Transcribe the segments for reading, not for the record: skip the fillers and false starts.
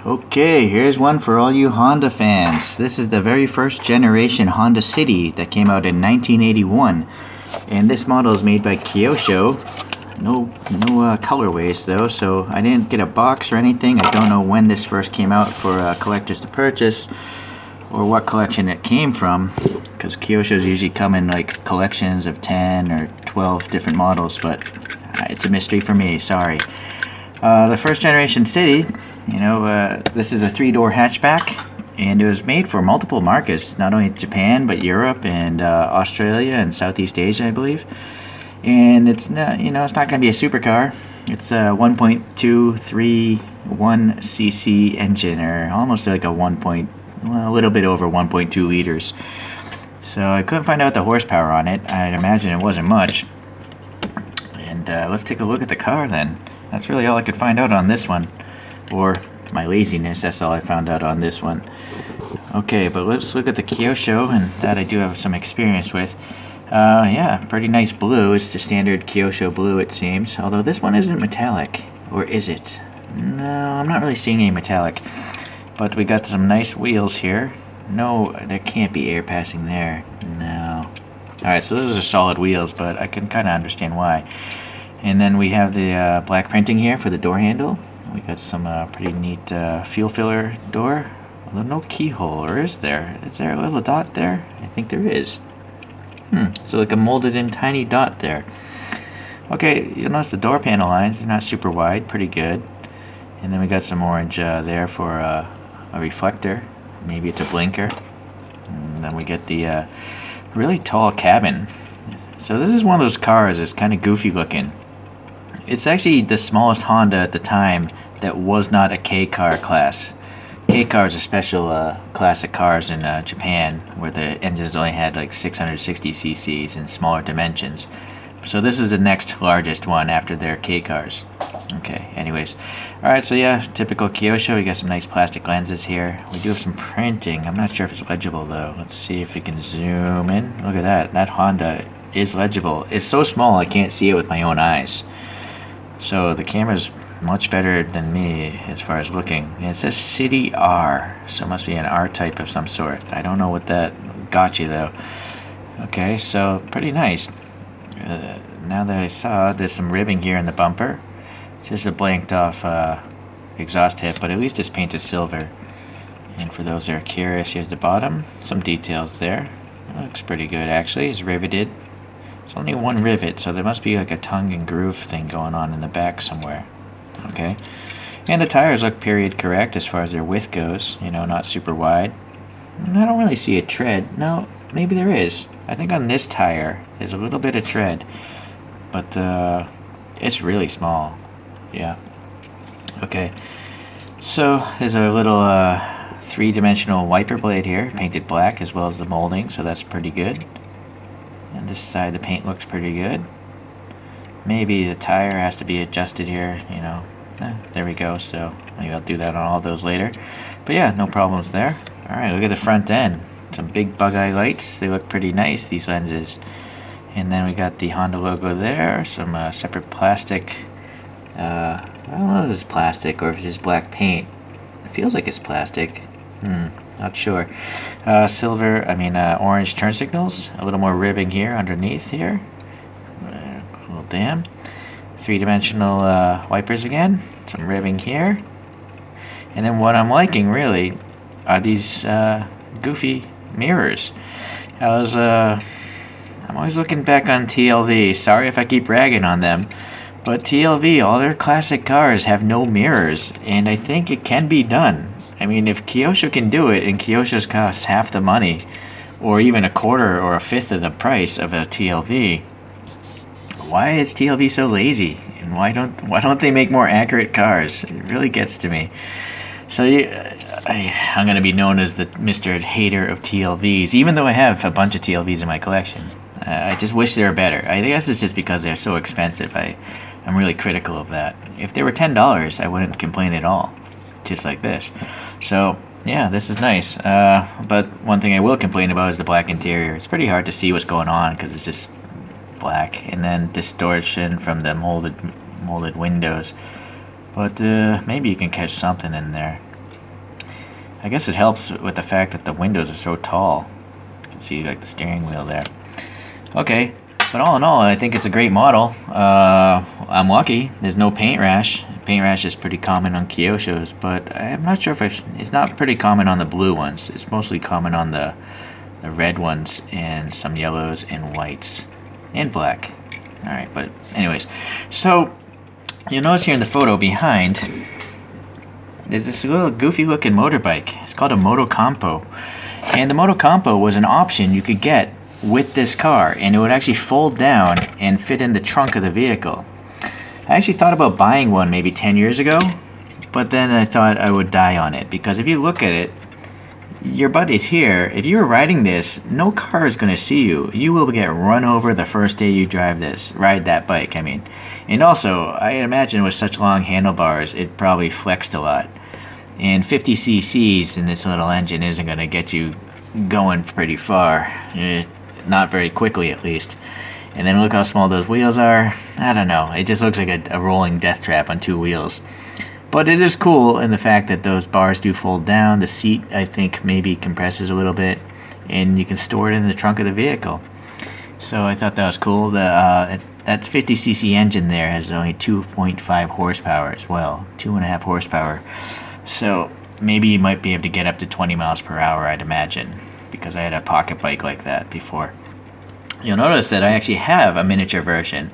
Okay, here's one for all you Honda fans. This is the very first generation Honda City that came out in 1981. And this model is made by Kyosho. No colorways though, so I didn't get a box or anything. I don't know when this first came out for collectors to purchase or what collection it came from, because Kyoshos usually come in like collections of 10 or 12 different models, but it's a mystery for me, sorry. The first generation City, this is a 3-door hatchback, and it was made for multiple markets, not only Japan but Europe and Australia and Southeast Asia, I believe. And it's not, it's not going to be a supercar. It's a 1.231 cc engine, or almost like a a little bit over 1.2 liters. So I couldn't find out the horsepower on it. I'd imagine it wasn't much. And let's take a look at the car then. That's really all I could find out on this one. Or my laziness, that's all I found out on this one. Okay, but let's look at the Kyosho, and that I do have some experience with. Yeah, pretty nice blue. It's the standard Kyosho blue, it seems. Although this one isn't metallic. Or is it? No, I'm not really seeing any metallic. But we got some nice wheels here. No, there can't be air passing there. No. Alright, so those are solid wheels, but I can kind of understand why. And then we have the black printing here for the door handle. We got some pretty neat fuel filler door. Although no keyhole, or is there? Is there a little dot there? I think there is. So like a molded in tiny dot there. Okay, you'll notice the door panel lines, they're not super wide, pretty good. And then we got some orange there for a reflector. Maybe it's a blinker. And then we get the really tall cabin. So this is one of those cars that's kind of goofy looking. It's actually the smallest Honda at the time that was not a K car class. K cars are special classic cars in Japan, where the engines only had like 660 cc's in smaller dimensions. So this is the next largest one after their K cars. Okay, anyways. Alright, so yeah, typical Kyosho. We got some nice plastic lenses here. We do have some printing. I'm not sure if it's legible though. Let's see if we can zoom in. Look at that. That Honda is legible. It's so small I can't see it with my own eyes. So the camera's much better than me as far as looking. And it says City R, so it must be an R type of some sort. I don't know what that got you though. Okay, so pretty nice. Now that I saw, there's some ribbing here in the bumper. It's just a blanked off exhaust tip, but at least it's painted silver. And for those that are curious, here's the bottom. Some details there. It looks pretty good actually. It's riveted. It's only one rivet, so there must be like a tongue and groove thing going on in the back somewhere. Okay. And the tires look period correct as far as their width goes. Not super wide. And I don't really see a tread. No, maybe there is. I think on this tire, there's a little bit of tread. But it's really small. Yeah. Okay. So there's a little 3-dimensional wiper blade here, painted black as well as the molding, so that's pretty good. And this side the paint looks pretty good. Maybe the tire has to be adjusted here, there we go. So maybe I'll do that on all those later. But yeah, no problems there. Alright, look at the front end. Some big bug eye lights. They look pretty nice, these lenses. And then we got the Honda logo there. Some separate plastic. I don't know if this is plastic or if it's just black paint. It feels like it's plastic. Not sure. Orange turn signals. A little more ribbing here underneath here. Little dam. 3-dimensional wipers again. Some ribbing here. And then what I'm liking really are these goofy mirrors. I'm always looking back on TLV. Sorry if I keep ragging on them. But TLV, all their classic cars have no mirrors, and I think it can be done. I mean, if Kyosho can do it, and Kyosho's cost half the money, or even a quarter or a fifth of the price of a TLV, why is TLV so lazy? And why don't they make more accurate cars? It really gets to me. So I'm going to be known as the Mr. Hater of TLVs, even though I have a bunch of TLVs in my collection. I just wish they were better. I guess it's just because they're so expensive. I'm really critical of that. If they were $10, I wouldn't complain at all. Just like this. So, yeah, this is nice. But one thing I will complain about is the black interior. It's pretty hard to see what's going on because it's just black. And then distortion from the molded windows. But maybe you can catch something in there. I guess it helps with the fact that the windows are so tall. You can see like the steering wheel there. Okay, but all in all, I think it's a great model. I'm lucky. There's no paint rash. Paint rash is pretty common on Kyoshos, but I'm not sure if it's not pretty common on the blue ones. It's mostly common on the red ones and some yellows and whites and black. All right, but anyways, so you'll notice here in the photo behind, there's this little goofy looking motorbike. It's called a Moto Compo, and the Moto Compo was an option you could get with this car, and it would actually fold down and fit in the trunk of the vehicle. I actually thought about buying one maybe 10 years ago, but then I thought I would die on it, because if you look at it, your buddy's here. If you were riding this, no car is going to see you. You will get run over the first day you ride that bike, I mean. And also, I imagine with such long handlebars, it probably flexed a lot. And 50 cc's in this little engine isn't going to get you going pretty far. Not very quickly, at least. And then look how small those wheels are. I don't know. It just looks like a rolling death trap on two wheels. But it is cool in the fact that those bars do fold down. The seat, I think, maybe compresses a little bit, and you can store it in the trunk of the vehicle. So I thought that was cool. That 50cc engine there has only 2.5 horsepower as well, 2.5 horsepower. So maybe you might be able to get up to 20 miles per hour, I'd imagine, because I had a pocket bike like that before. You'll notice that I actually have a miniature version,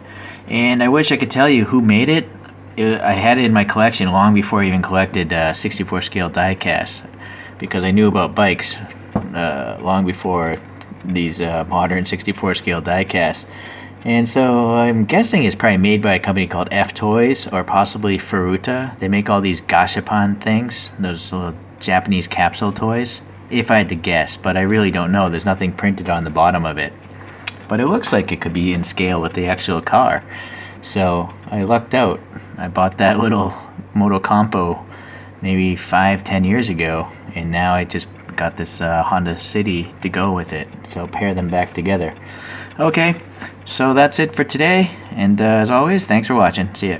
and I wish I could tell you who made it. I had it in my collection long before I even collected 64 scale diecast, because I knew about bikes long before these modern 64 scale diecasts. And so I'm guessing it's probably made by a company called F Toys, or possibly Furuta. They make all these gashapan things, those little Japanese capsule toys, if I had to guess, but I really don't know. There's nothing printed on the bottom of it. But it looks like it could be in scale with the actual car. So I lucked out. I bought that little Moto Compo maybe 5-10 years ago, and now I just got this Honda City to go with it. So pair them back together. Okay, so that's it for today, and as always, thanks for watching. See ya.